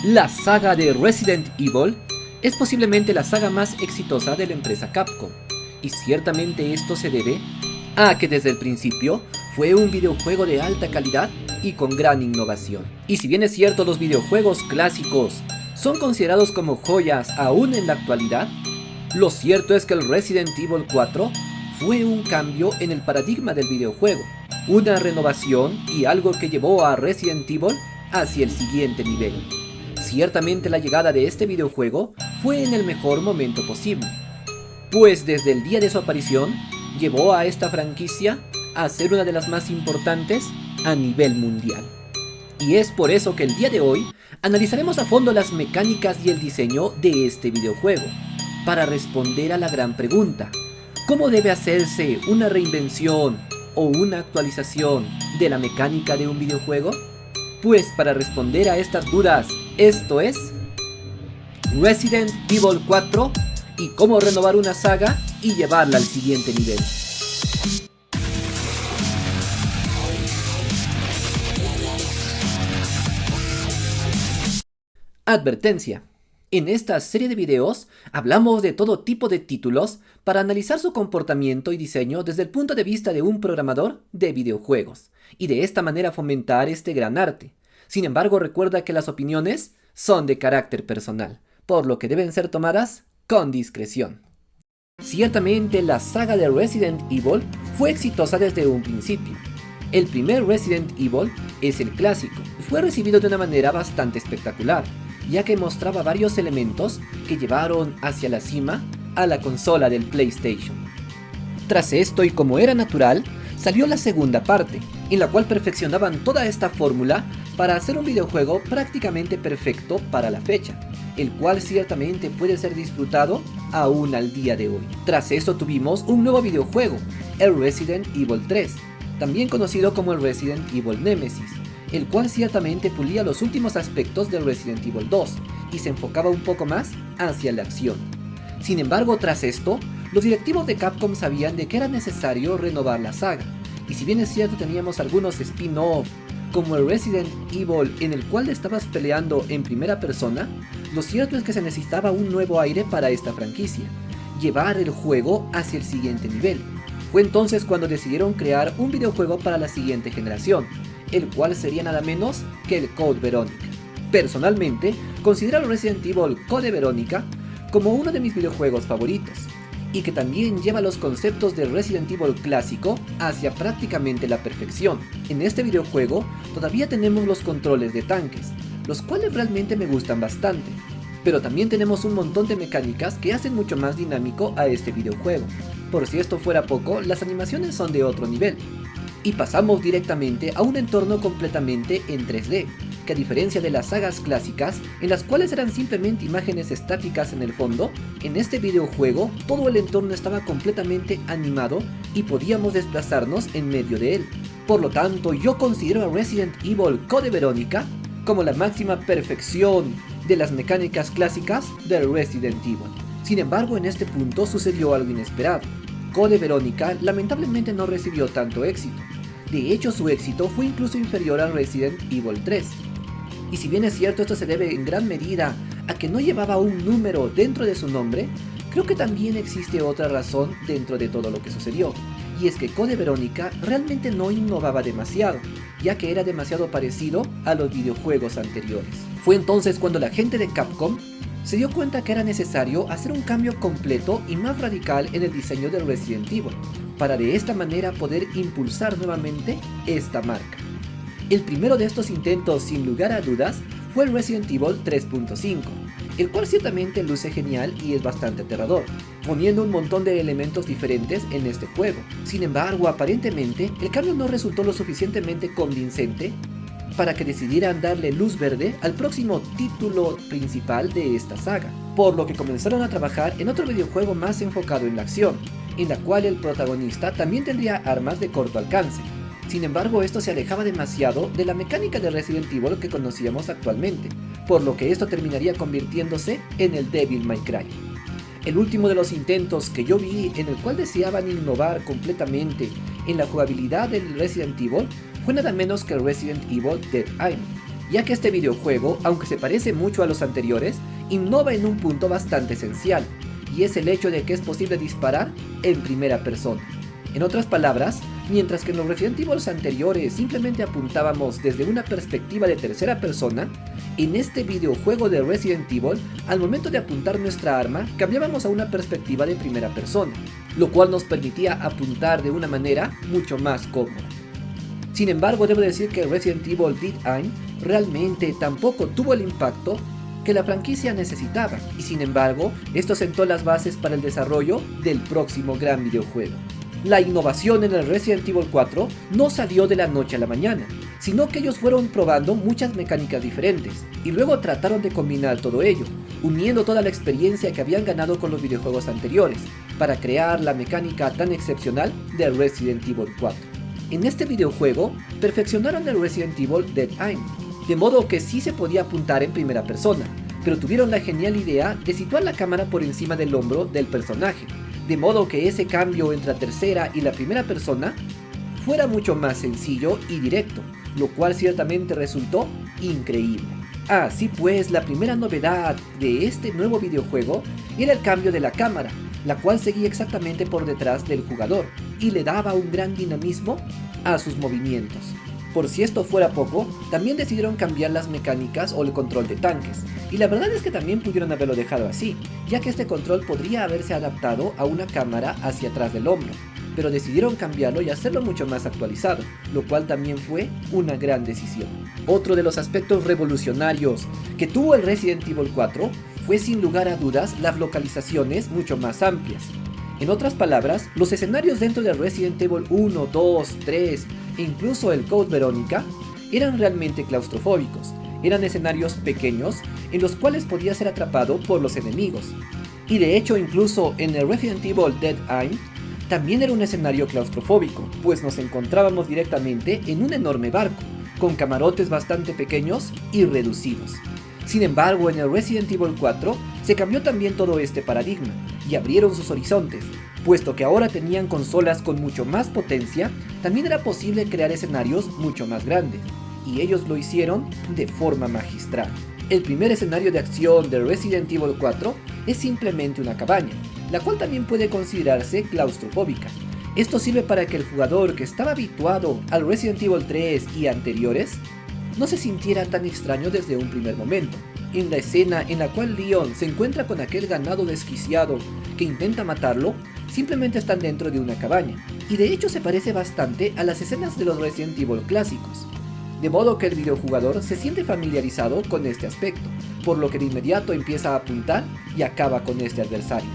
La saga de Resident Evil es posiblemente la saga más exitosa de la empresa Capcom, y ciertamente esto se debe a que desde el principio fue un videojuego de alta calidad y con gran innovación. Y si bien es cierto, los videojuegos clásicos son considerados como joyas aún en la actualidad, lo cierto es que el Resident Evil 4 fue un cambio en el paradigma del videojuego, una renovación y algo que llevó a Resident Evil hacia el siguiente nivel. Ciertamente la llegada de este videojuego fue en el mejor momento posible, pues desde el día de su aparición llevó a esta franquicia a ser una de las más importantes a nivel mundial. Y es por eso que el día de hoy analizaremos a fondo las mecánicas y el diseño de este videojuego, para responder a la gran pregunta: ¿cómo debe hacerse una reinvención o una actualización de la mecánica de un videojuego? Pues para responder a estas dudas, esto es Resident Evil 4 y cómo renovar una saga y llevarla al siguiente nivel. Advertencia: en esta serie de videos hablamos de todo tipo de títulos para analizar su comportamiento y diseño desde el punto de vista de un programador de videojuegos, y de esta manera fomentar este gran arte. Sin embargo, recuerda que las opiniones son de carácter personal, por lo que deben ser tomadas con discreción. Ciertamente la saga de Resident Evil fue exitosa desde un principio. El primer Resident Evil es el clásico, y fue recibido de una manera bastante espectacular, ya que mostraba varios elementos que llevaron hacia la cima a la consola del PlayStation. Tras esto, y como era natural, salió la segunda parte, en la cual perfeccionaban toda esta fórmula para hacer un videojuego prácticamente perfecto para la fecha, el cual ciertamente puede ser disfrutado aún al día de hoy. Tras esto tuvimos un nuevo videojuego, el Resident Evil 3, también conocido como el Resident Evil Nemesis, el cual ciertamente pulía los últimos aspectos del Resident Evil 2 y se enfocaba un poco más hacia la acción. Sin embargo, tras esto, los directivos de Capcom sabían de que era necesario renovar la saga, y si bien es cierto teníamos algunos spin-off como el Resident Evil en el cual estabas peleando en primera persona, lo cierto es que se necesitaba un nuevo aire para esta franquicia, llevar el juego hacia el siguiente nivel. Fue entonces cuando decidieron crear un videojuego para la siguiente generación, el cual sería nada menos que el Code Veronica. Personalmente, considero el Resident Evil Code Veronica como uno de mis videojuegos favoritos, y que también lleva los conceptos del Resident Evil clásico hacia prácticamente la perfección. En este videojuego todavía tenemos los controles de tanques, los cuales realmente me gustan bastante, pero también tenemos un montón de mecánicas que hacen mucho más dinámico a este videojuego. Por si esto fuera poco, las animaciones son de otro nivel, y pasamos directamente a un entorno completamente en 3D, que a diferencia de las sagas clásicas, en las cuales eran simplemente imágenes estáticas en el fondo, en este videojuego todo el entorno estaba completamente animado y podíamos desplazarnos en medio de él. Por lo tanto, yo considero a Resident Evil Code Veronica como la máxima perfección de las mecánicas clásicas de Resident Evil. Sin embargo, en este punto sucedió algo inesperado. Code Veronica lamentablemente no recibió tanto éxito. De hecho, su éxito fue incluso inferior al Resident Evil 3. Y si bien es cierto, esto se debe en gran medida a que no llevaba un número dentro de su nombre, creo que también existe otra razón dentro de todo lo que sucedió, y es que Code Veronica realmente no innovaba demasiado, ya que era demasiado parecido a los videojuegos anteriores. Fue entonces cuando la gente de Capcom se dio cuenta que era necesario hacer un cambio completo y más radical en el diseño del Resident Evil, para de esta manera poder impulsar nuevamente esta marca. El primero de estos intentos, sin lugar a dudas, fue el Resident Evil 3.5, el cual ciertamente luce genial y es bastante aterrador, poniendo un montón de elementos diferentes en este juego. Sin embargo, aparentemente, el cambio no resultó lo suficientemente convincente para que decidieran darle luz verde al próximo título principal de esta saga, por lo que comenzaron a trabajar en otro videojuego más enfocado en la acción, en la cual el protagonista también tendría armas de corto alcance. Sin embargo, esto se alejaba demasiado de la mecánica de Resident Evil que conocíamos actualmente, por lo que esto terminaría convirtiéndose en el Devil May Cry. El último de los intentos que yo vi en el cual deseaban innovar completamente en la jugabilidad del Resident Evil fue nada menos que el Resident Evil Dead Island, ya que este videojuego, aunque se parece mucho a los anteriores, innova en un punto bastante esencial, y es el hecho de que es posible disparar en primera persona. En otras palabras, mientras que en los Resident Evil anteriores simplemente apuntábamos desde una perspectiva de tercera persona, en este videojuego de Resident Evil, al momento de apuntar nuestra arma, cambiábamos a una perspectiva de primera persona, lo cual nos permitía apuntar de una manera mucho más cómoda. Sin embargo, debo decir que Resident Evil Dead Aim realmente tampoco tuvo el impacto que la franquicia necesitaba, y sin embargo, esto sentó las bases para el desarrollo del próximo gran videojuego. La innovación en el Resident Evil 4 no salió de la noche a la mañana, sino que ellos fueron probando muchas mecánicas diferentes, y luego trataron de combinar todo ello, uniendo toda la experiencia que habían ganado con los videojuegos anteriores, para crear la mecánica tan excepcional de Resident Evil 4. En este videojuego, perfeccionaron el Resident Evil Dead Aim, de modo que sí se podía apuntar en primera persona, pero tuvieron la genial idea de situar la cámara por encima del hombro del personaje, de modo que ese cambio entre la tercera y la primera persona fuera mucho más sencillo y directo, lo cual ciertamente resultó increíble. Así pues, la primera novedad de este nuevo videojuego era el cambio de la cámara, la cual seguía exactamente por detrás del jugador y le daba un gran dinamismo a sus movimientos. Por si esto fuera poco, también decidieron cambiar las mecánicas o el control de tanques, y la verdad es que también pudieron haberlo dejado así, ya que este control podría haberse adaptado a una cámara hacia atrás del hombro, pero decidieron cambiarlo y hacerlo mucho más actualizado, lo cual también fue una gran decisión. Otro de los aspectos revolucionarios que tuvo el Resident Evil 4 fue sin lugar a dudas las localizaciones mucho más amplias. En otras palabras, los escenarios dentro de Resident Evil 1, 2, 3 e incluso el Code Verónica eran realmente claustrofóbicos. Eran escenarios pequeños en los cuales podía ser atrapado por los enemigos. Y de hecho, incluso en el Resident Evil Dead Aim también era un escenario claustrofóbico, pues nos encontrábamos directamente en un enorme barco, con camarotes bastante pequeños y reducidos. Sin embargo, en el Resident Evil 4 se cambió también todo este paradigma y abrieron sus horizontes, puesto que ahora tenían consolas con mucho más potencia, también era posible crear escenarios mucho más grandes, y ellos lo hicieron de forma magistral. El primer escenario de acción de Resident Evil 4 es simplemente una cabaña, la cual también puede considerarse claustrofóbica. Esto sirve para que el jugador que estaba habituado al Resident Evil 3 y anteriores no se sintiera tan extraño desde un primer momento. En la escena en la cual Leon se encuentra con aquel ganado desquiciado que intenta matarlo, simplemente están dentro de una cabaña, y de hecho se parece bastante a las escenas de los Resident Evil clásicos, de modo que el videojugador se siente familiarizado con este aspecto, por lo que de inmediato empieza a apuntar y acaba con este adversario.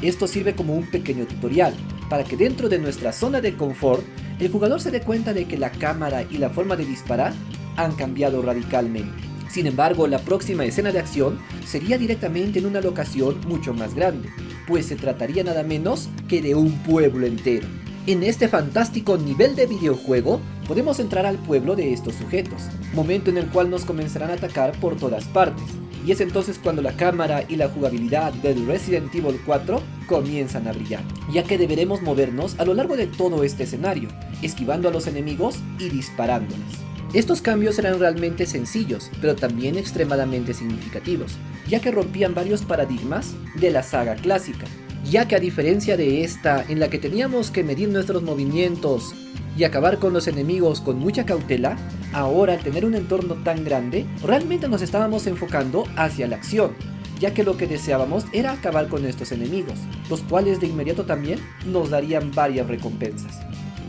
Esto sirve como un pequeño tutorial, para que dentro de nuestra zona de confort, el jugador se dé cuenta de que la cámara y la forma de disparar han cambiado radicalmente. Sin embargo, la próxima escena de acción sería directamente en una locación mucho más grande, pues se trataría nada menos que de un pueblo entero. En este fantástico nivel de videojuego, podemos entrar al pueblo de estos sujetos, momento en el cual nos comenzarán a atacar por todas partes, y es entonces cuando la cámara y la jugabilidad del Resident Evil 4 comienzan a brillar, ya que deberemos movernos a lo largo de todo este escenario, esquivando a los enemigos y disparándoles. Estos cambios eran realmente sencillos, pero también extremadamente significativos, ya que rompían varios paradigmas de la saga clásica, ya que a diferencia de esta, en la que teníamos que medir nuestros movimientos y acabar con los enemigos con mucha cautela, ahora al tener un entorno tan grande, realmente nos estábamos enfocando hacia la acción, ya que lo que deseábamos era acabar con estos enemigos, los cuales de inmediato también nos darían varias recompensas.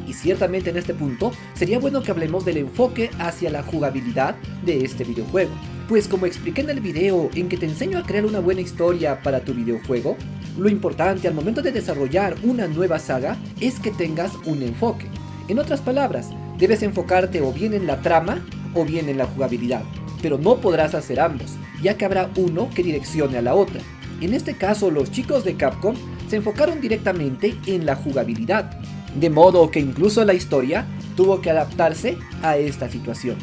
Y ciertamente en este punto sería bueno que hablemos del enfoque hacia la jugabilidad de este videojuego, pues como expliqué en el video en que te enseño a crear una buena historia para tu videojuego, lo importante al momento de desarrollar una nueva saga es que tengas un enfoque. En otras palabras, debes enfocarte o bien en la trama o bien en la jugabilidad, pero no podrás hacer ambos, ya que habrá uno que direccione a la otra. En este caso, los chicos de Capcom se enfocaron directamente en la jugabilidad, de modo que incluso la historia tuvo que adaptarse a esta situación.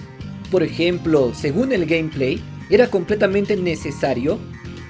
Por ejemplo, según el gameplay, era completamente necesario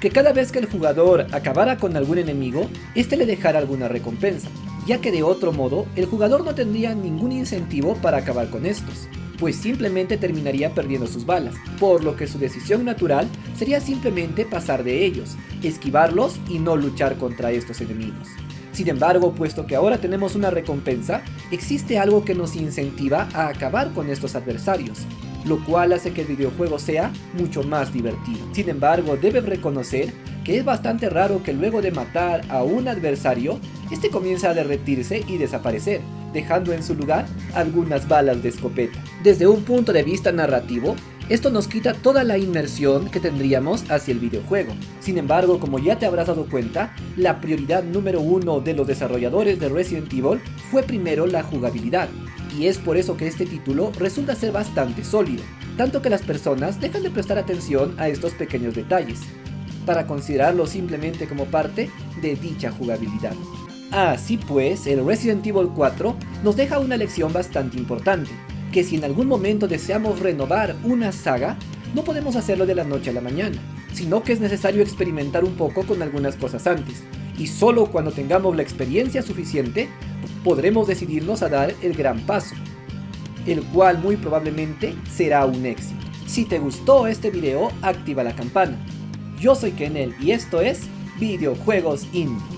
que cada vez que el jugador acabara con algún enemigo, este le dejara alguna recompensa, ya que de otro modo el jugador no tendría ningún incentivo para acabar con estos. pues simplemente terminaría perdiendo sus balas, por lo que su decisión natural sería simplemente pasar de ellos, esquivarlos y no luchar contra estos enemigos. Sin embargo, puesto que ahora tenemos una recompensa, existe algo que nos incentiva a acabar con estos adversarios, lo cual hace que el videojuego sea mucho más divertido. Sin embargo, debes reconocer que es bastante raro que luego de matar a un adversario, este comienza a derretirse y desaparecer, dejando en su lugar algunas balas de escopeta. Desde un punto de vista narrativo, esto nos quita toda la inmersión que tendríamos hacia el videojuego. Sin embargo, como ya te habrás dado cuenta, la prioridad número uno de los desarrolladores de Resident Evil fue primero la jugabilidad, y es por eso que este título resulta ser bastante sólido, tanto que las personas dejan de prestar atención a estos pequeños detalles, para considerarlo simplemente como parte de dicha jugabilidad. Así pues, el Resident Evil 4 nos deja una lección bastante importante, que si en algún momento deseamos renovar una saga, no podemos hacerlo de la noche a la mañana, sino que es necesario experimentar un poco con algunas cosas antes, y solo cuando tengamos la experiencia suficiente, podremos decidirnos a dar el gran paso, el cual muy probablemente será un éxito. Si te gustó este video, activa la campana. Yo soy Kenel y esto es Videojuegos Indie.